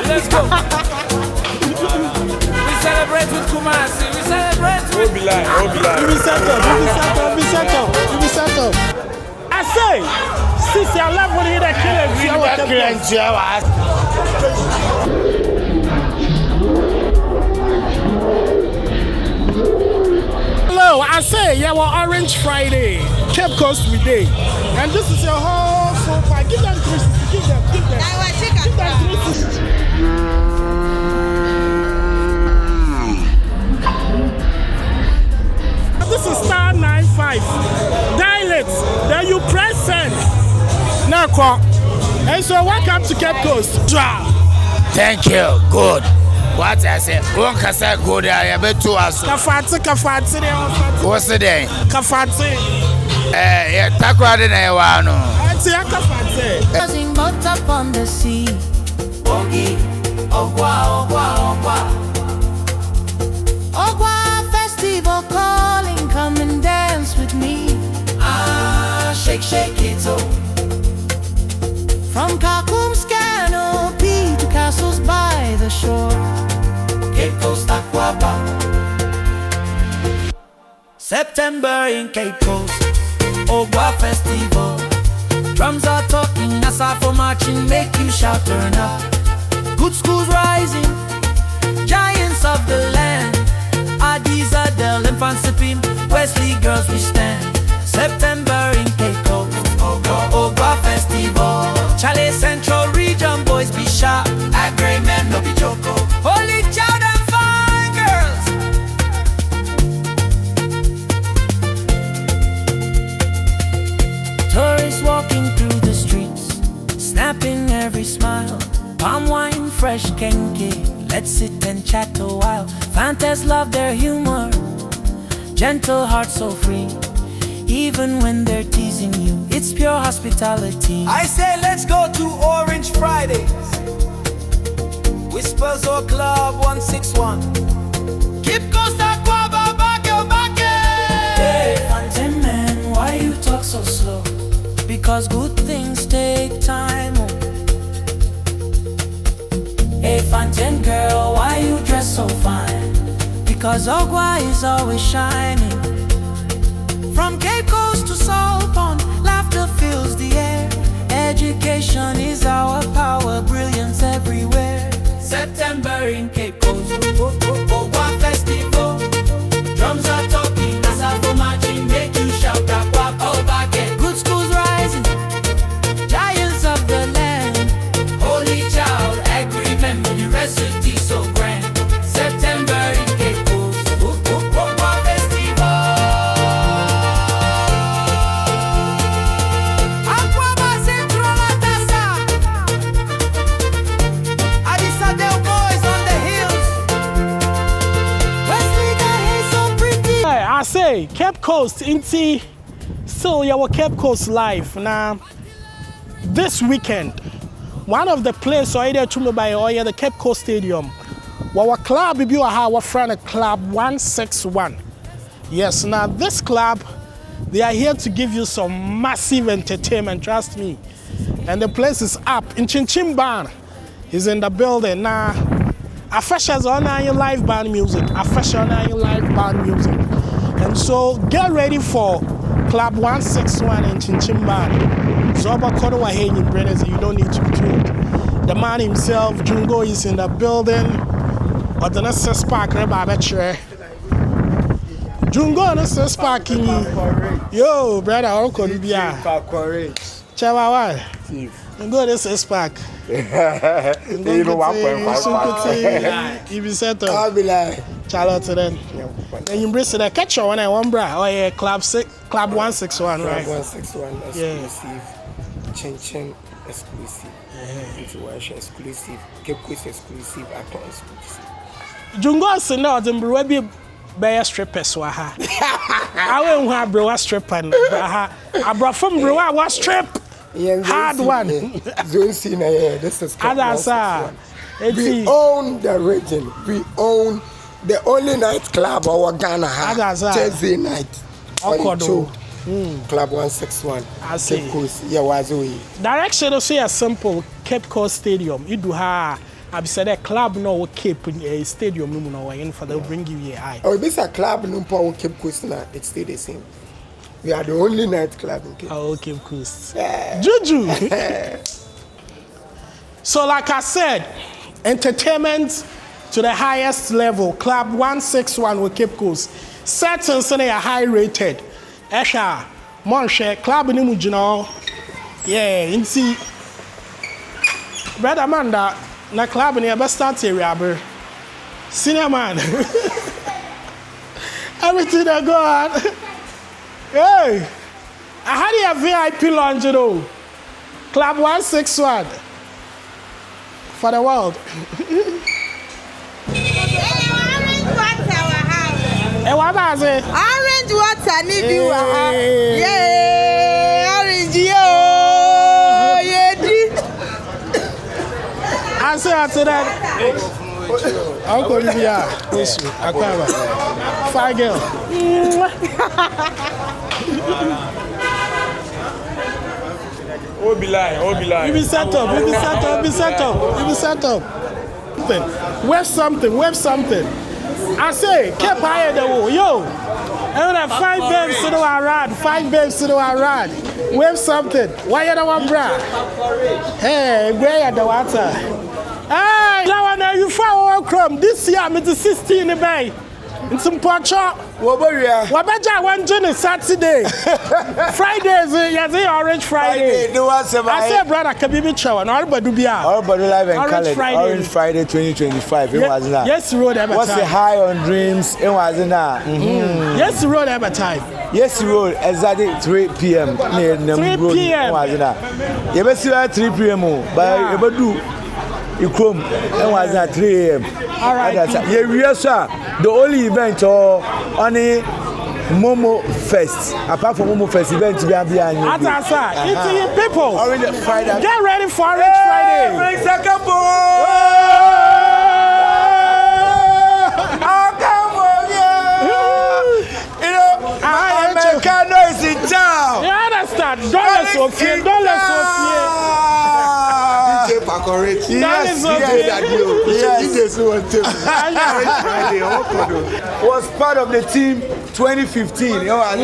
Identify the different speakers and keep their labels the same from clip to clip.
Speaker 1: Let's go. We celebrate with Kumasi. We celebrate with
Speaker 2: Obilai.
Speaker 3: We settle. I say, since I love when you Hello, I say, yeah, well, Orange Friday, Cape Coast today, and this is your whole so far. Give them 360, give them. Give them 360. This is star 95. Dial it, then you press send. Now, and so welcome to Cape Coast.
Speaker 4: Thank you. Good. What I say? One can say good. I am to us.
Speaker 3: Kafati.
Speaker 4: What's the day?
Speaker 3: Kafati.
Speaker 4: Yeah, takwadi na yawano.
Speaker 3: Ati ya kafati.
Speaker 5: Buzzing boat up on the sea. Ogi, ogwa. Ogwa festival calling, come and dance with me. Ah, shake it oh. From Kakum's canopy to castles by the shore. Cape Coast Aquaba. September in Cape Coast, Ogwa Festival. Drums are talking, Nasa for marching, make you shout, turn up. Good schools rising, giants of the land. Addis, Adele, and Fansipim, Wesley girls we stand. September in Cape Coast, Ogwa Festival. Chale Central Region boys be sharp, Agri men no be joko. Holy child and fine girls. Tourists walking through the streets, snapping every smile. Palm wine, fresh kenke, let's sit and chat a while. Fantas love their humor, gentle heart so free. Even when they're teasing you, it's pure hospitality.
Speaker 1: I say let's go to Orange Fridays. Whispers or Club 161. Keep Coast Aquaba, back.
Speaker 5: Hey, Fountain man, why you talk so slow? Because good things take time. Oh. Hey, Fountain girl, why you dress so fine? Because Ogwa is always shining. From Cape Coast to Salt Pond, laughter fills the air. Education is our power, brilliance everywhere. September in Cape Coast, Ogwa Festival. Drums are talking, Nasa for marching, make you shout, Obake. Good schools rising, giants of the land. Holy child, Agri memory, recipe so grand. September in Cape Coast, Ogwa Festival.
Speaker 1: Aquaba Central Atasa. Addis Adele boys on the hills.
Speaker 5: Wesley got hair so pretty.
Speaker 3: I say Cape Coast inti still your Cape Coast live now. This weekend, one of the places already to me by the Cape Coast Stadium. Our club be our friend Club 161. Yes, now this club, they are here to give you some massive entertainment, trust me. And the place is up. In Chin Bar is in the building. Now, Afahye is on your live band music. Afahye on your live band music. And so get ready for Club 161 in Chin Bar. Zoba Kodo Wahenyi brothers, you don't need to be told. The man himself, Jungo, is in the building. Or the next spark, Jungo, no sparking. Yo, brother, how could you be? Chawa, Jungo, this is spark.
Speaker 2: You know 1.5.
Speaker 3: You be settled.
Speaker 2: I'll be like.
Speaker 3: Charlotte then. Then you bring the catcher one and one bra. Oh yeah, Club 161, right?
Speaker 2: Club 161 exclusive. Chin exclusive. Situation exclusive. Cape Coast exclusive. Accra exclusive.
Speaker 3: Jungo se na odembro wa bi be strippers wa ha. Awe hu abro wa stripper na ha. Abrafam bro wa strip. Hard one.
Speaker 2: Zone C na this is Club 161. We own the region. We own the only nightclub our Ghana has. Thursday night. Club 161.
Speaker 3: I see.
Speaker 2: Direction
Speaker 3: is so simple. Cape Coast Stadium. You do have. I said a club no Cape Stadium no in for they'll bring you here.
Speaker 2: Oh, this a club no power Cape Coast na it stay the same. We are the only nightclub in Cape.
Speaker 3: Oh, Cape Coast. Juju. So like I said, entertainment to the highest level. Club 161 with Cape Coast. Certain say are high rated. Esha, Monche, Club ni mujino. Yeah, you see. Brother Amanda, na club ni best start area bro. Senior man. Everything that go on. Hey, I had a VIP lounge though. Club 161 for the world. Hey, what was it?
Speaker 6: Orange water, need you. Yeah, orange, yo, yeah.
Speaker 3: I say after that. I'll call you here. I come. Fire girl.
Speaker 7: Oh, be lie.
Speaker 3: You be set up. Wave something. I say, keep higher the wall. Yo, and have 5 babes to do a ride. Wave something. Why you don't want bra? Hey, where at the water? Hey, now you found crumb. This year, I'm 16 in the bay. In some porcha. Wabaja one journey Saturday. Fridays, Orange Friday. I say, brother, Kabibi Chow, and all but do be out.
Speaker 7: All but live and
Speaker 3: Orange
Speaker 7: colored. Orange Friday 2025. It was not.
Speaker 3: Yes, road every time.
Speaker 7: What's the high on dreams? It was not.
Speaker 3: Yes, road every time.
Speaker 7: Yes, road exactly 3 p.m.
Speaker 3: 3 p.m.
Speaker 7: You better see at 3 p.m. But you better do. You come and was at 3 a.m.
Speaker 3: All right.
Speaker 7: Yes, sir. The only event on a Momo Fest. Apart from Momo Fest event, we have behind you.
Speaker 3: It's people.
Speaker 7: Orange Friday.
Speaker 3: Get ready for Orange Friday.
Speaker 7: Bring the couple. American noise in town.
Speaker 3: You understand? Dollars of fear.
Speaker 7: Was part of the team 2015. Yeah.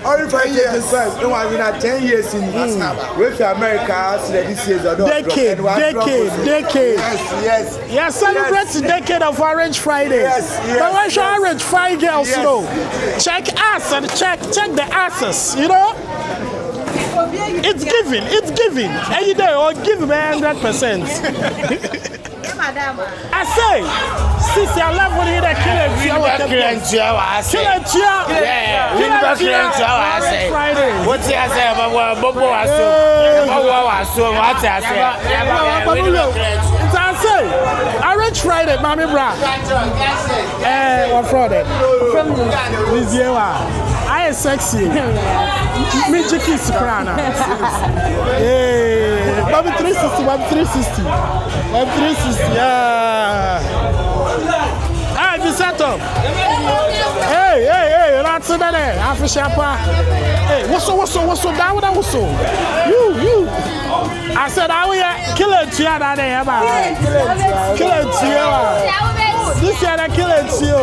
Speaker 7: Only 5 years. It was in 10 years in with America. This year,
Speaker 3: decade. Yes, celebrate the decade of Orange Friday. But why should Orange Friday girls know? Check us and check the asses, you know? It's giving. And you know, or give me 100%. I say, since I love when you hear that killing Friday.
Speaker 4: What's the answer about Bobo? I
Speaker 3: say, Orange Friday, Mommy Bra. What Friday? From this year, I am sexy. Me chicken soprano. Hey, Bobby 360. Yeah. Hey, be set up. Hey, that's it there. Afahye. Hey, what's so? Down with that what's so? You. I said, I will kill it to you that day, man. Kill it to you. This year, I kill it to you.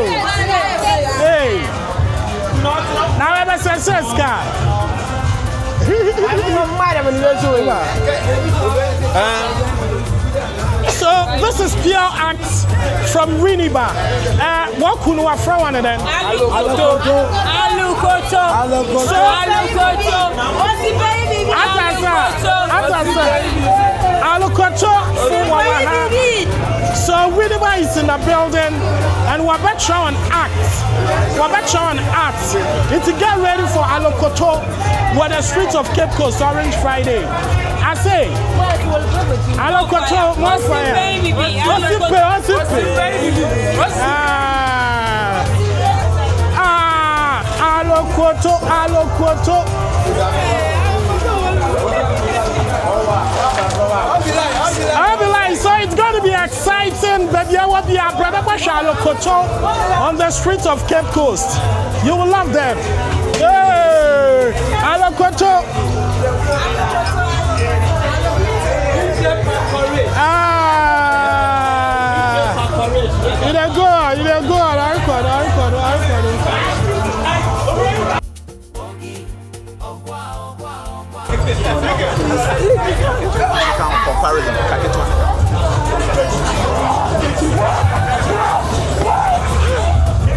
Speaker 3: Hey. Now I'm a success car. So this is pure acts from Winneba. What could we from one of them? Alukoto. So Winneba is in the building, and we're about to show an act. It's to get ready for Alokoto, where the streets of Cape Coast, Orange Friday. I say, Alokoto, more fire. What's it? Alokoto. So it's going to be exciting, baby. I will be a brother Alokoto on the streets of Cape Coast. You will love them. Hey, Alokoto. You don't go.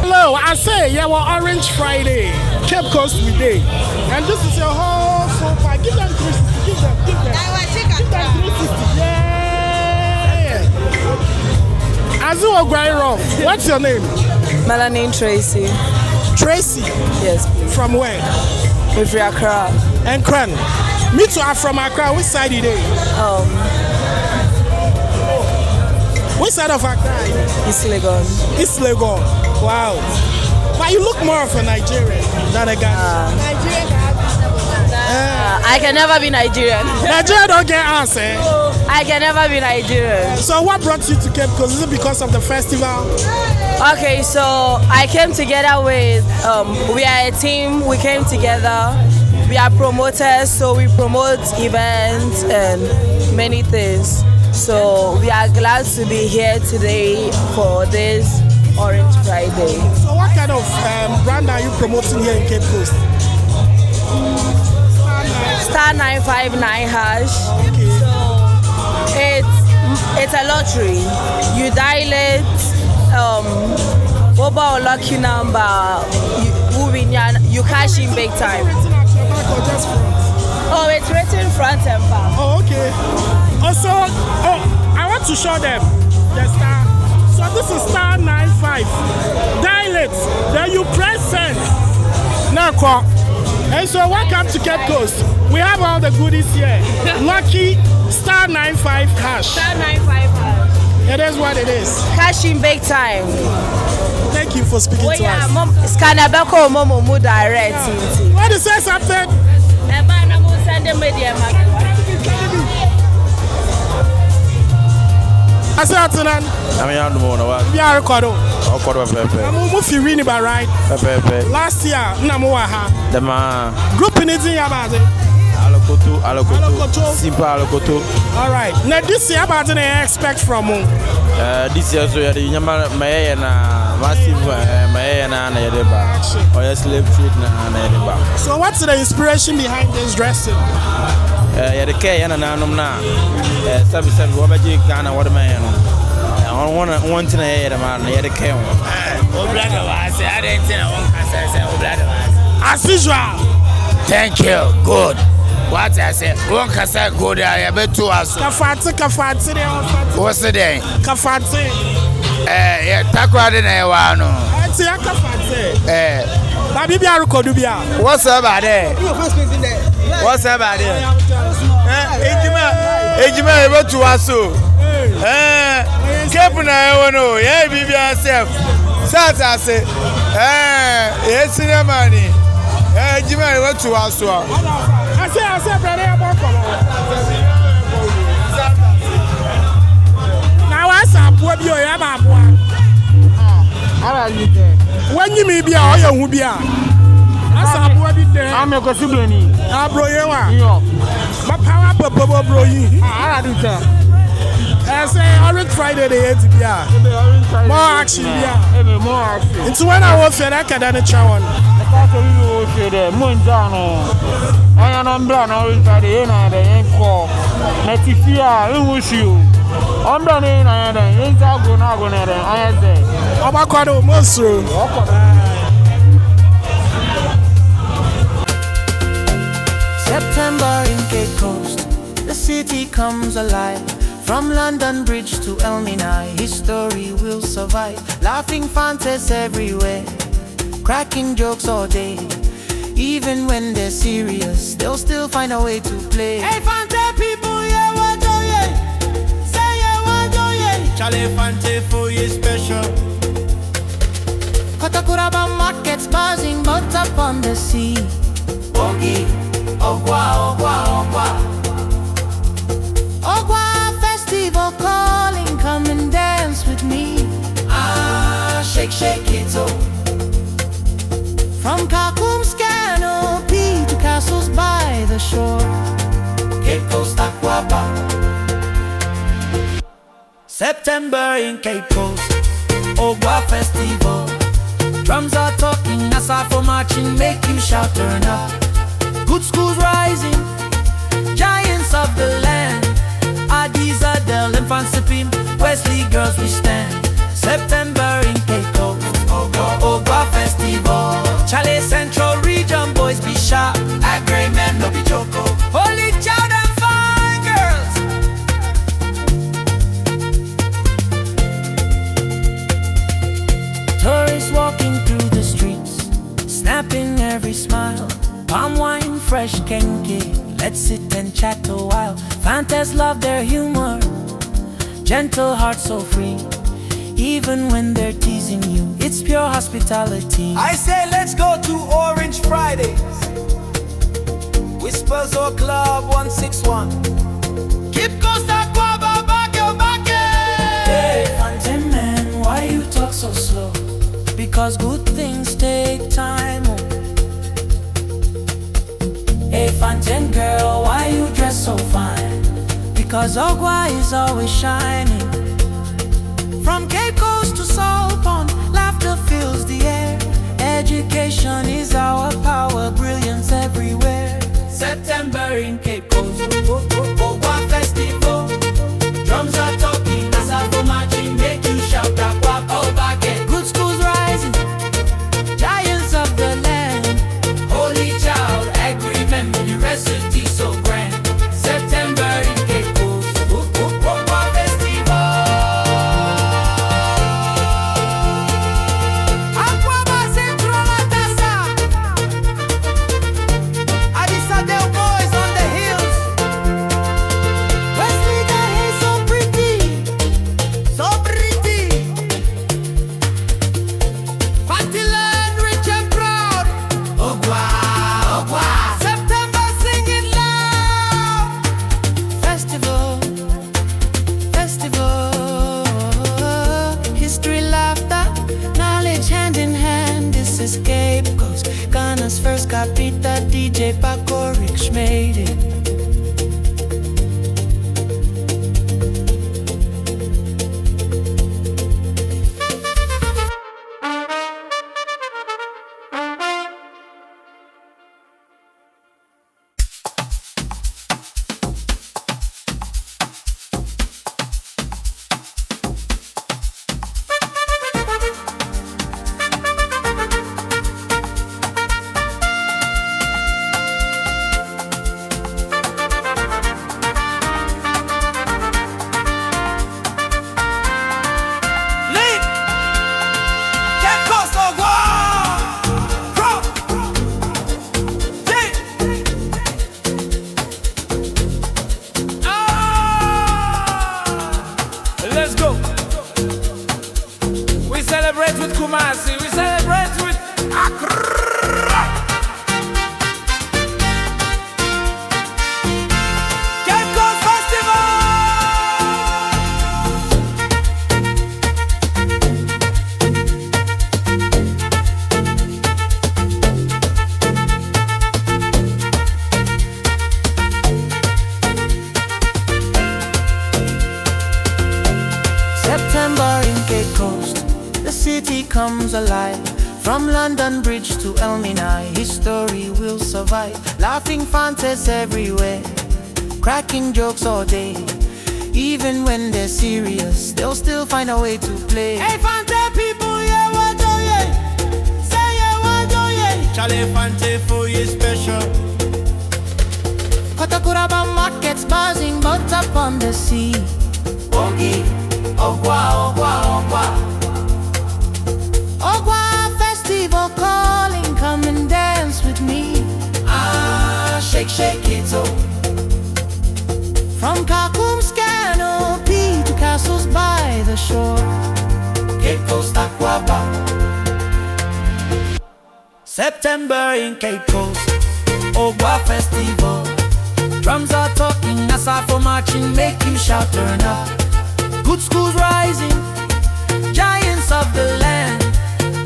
Speaker 3: Hello, I say, yeah, we're Orange Friday, Cape Coast today, and this is your whole sofa. Give them 360. Give them 360. Yeah. Azu Ogwairo, what's your name?
Speaker 8: Melanie Tracy.
Speaker 3: Tracy?
Speaker 8: Yes, please.
Speaker 3: From where?
Speaker 8: With Accra.
Speaker 3: And Kran. Me too, I'm from Accra. Which side are you? Which side of Accra?
Speaker 8: East Legon.
Speaker 3: East Legon. Wow. But you look more of a Nigerian than a Ghanaian.
Speaker 8: I can never be Nigerian.
Speaker 3: Nigeria don't get us, eh?
Speaker 8: I can never be Nigerian.
Speaker 3: So what brought you to Cape Coast? Is it because of the festival?
Speaker 8: Okay, so I came together with, we are a team, we came together. We are promoters, so we promote events and many things. So we are glad to be here today for this Orange Friday.
Speaker 3: So what kind of brand are you promoting here in Cape Coast?
Speaker 8: Star 959 hash.
Speaker 3: Okay.
Speaker 8: So it's a lottery. You dial it, mobile lucky number, you cash in big time. Oh, it's written front and back.
Speaker 3: Oh, okay. Also, I want to show them the star. So this is star 95. Dial it. Then you press send. Now, and so welcome to Cape Coast. We have all the goodies here. Lucky star 95 cash.
Speaker 8: Star 95 hash.
Speaker 3: It is what it is.
Speaker 8: Cash in big time.
Speaker 3: Thank you for speaking to us.
Speaker 8: Scanabeko Momo direct.
Speaker 3: Want to say something? I said, I'm right? Last year, group in Alokoto.
Speaker 9: Simple Alokoto.
Speaker 3: All right. Now this year, what do they expect from you?
Speaker 9: This year, so you have massive slave trade na.
Speaker 3: So what's the inspiration behind this dressing?
Speaker 9: The care na service Ghana what man. One thing I man, the care.
Speaker 3: As usual.
Speaker 4: Thank you. Good. What I say? One can say good. I bet to us.
Speaker 3: Kafati.
Speaker 4: What's the day?
Speaker 3: Kafati.
Speaker 4: Yeah, takwade na ewano.
Speaker 3: Ati akafati. Baby bia record bia.
Speaker 7: What's about there? What's about there? Ejima ebe to aso. Kepu na ewono. Yeah, bibi yourself. Sata say. Yes cinema ni. Ejima ebe to aso.
Speaker 3: I say brother about now I say boy bi o ya ba boa. When you may be a who be a I'm a Cosibloni. I bro you are. My power papa bro you. I do that. I say Orange Friday they hate be a more action more action. It's when I was fed I can done a chow. I am brown Orange Friday and I call Natifia, who wish you. I'm done in I say. Abakado Monstro.
Speaker 5: September in Cape Coast, the city comes alive. From London Bridge to Elmina, his story will survive. Laughing fantas everywhere, cracking jokes all day. Even when they're serious, they'll still find a way to play.
Speaker 1: Hey, Fante people, yeah, what do ye? Say, yeah, what do ye?
Speaker 4: Charlie Fante for you special.
Speaker 5: Katakuraba markets buzzing, but up on the sea.
Speaker 1: Ogi, Ogwa, Ogwa, Ogwa.
Speaker 5: Ogwa festival calling, come and dance with me.
Speaker 1: Ah, shake, shake it, oh.
Speaker 5: From Kakum's canopy to castles by the shore.
Speaker 1: Cape Coast Aquaba.
Speaker 5: September in Cape Coast, Ogwa Festival. Drums are talking, Asafo marching, make you shout, turn up. Good schools rising, giants of the land. Addis, Adele, and Fansipim, Wesley girls we stand. September in Cape Coast, Ogwa Festival. Chale Central Region boys be sharp,
Speaker 1: Agri men no be joko.
Speaker 5: holy child and fine girls. Tourists walking through the streets, snapping every smile. Palm wine, fresh kenke, let's sit and chat a while. Fantas love their humor, gentle heart so free. Even when they're teasing you, it's pure hospitality.
Speaker 1: I say let's go to Orange Fridays. Whispers or Club 161. Keep Costa Quaba back your back.
Speaker 5: Hey, Fantin man, why you talk so slow? Because good things take time. Oh. Hey, Fantin girl, why you dress so fine? Because Ogwa is always shining. From Cape Coast to Salt Pond, laughter fills the air. Education is our power, brilliance everywhere.
Speaker 1: September in Cape Coast, Ogwa Festival. Drums are talking, Asafo marching, make you shout, Aqua, oh, back it.
Speaker 5: Good schools rising, giants of the land.
Speaker 1: Holy child, Agri memory, recipe so grand. September in Cape Coast, Ogwa Festival.
Speaker 5: Aquaba Central Atasa, Addis Adel boys on the hills. Wesley that is so pretty, so pretty. Fantiland rich and proud.
Speaker 1: Ogwa, Ogwa.
Speaker 5: September singing loud. Festival, festival. History, laughter, knowledge hand in hand. This is Cape Coast, Ghana's first capita. DJ Paco Rich made it.
Speaker 1: Lead. Cape Coast, Ogwa. Pro. G. Let's go. We celebrate with Kumasi. We celebrate with Accra. Cape Coast Festival.
Speaker 5: September in Cape Coast, the city comes alive. From London Bridge to Elmina, his story will survive. Laughing fantas everywhere, cracking jokes all day. Even when they're serious, they'll still find a way to play.
Speaker 1: Hey, Fante people, yeah, what do ye? Say, yeah, what do ye?
Speaker 4: Charlie Fante for you special.
Speaker 5: Katakuraba markets buzzing, but up on the sea.
Speaker 1: Afahye, Ogwa, Ogwa, Ogwa.
Speaker 5: Ogwa festival calling, come and dance with me.
Speaker 1: Ah, shake, shake it, oh.
Speaker 5: From Kakum's canopy to castles by the shore.
Speaker 1: Cape Coast, Aquaba. September in Cape Coast, Ogwa Festival. Drums are talking, Nasa for marching, make you shout, turn up. Good schools rising, giants of the land.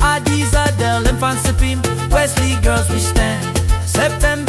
Speaker 1: Adis, Adele, and Fansipim, Wesley girls we stand. September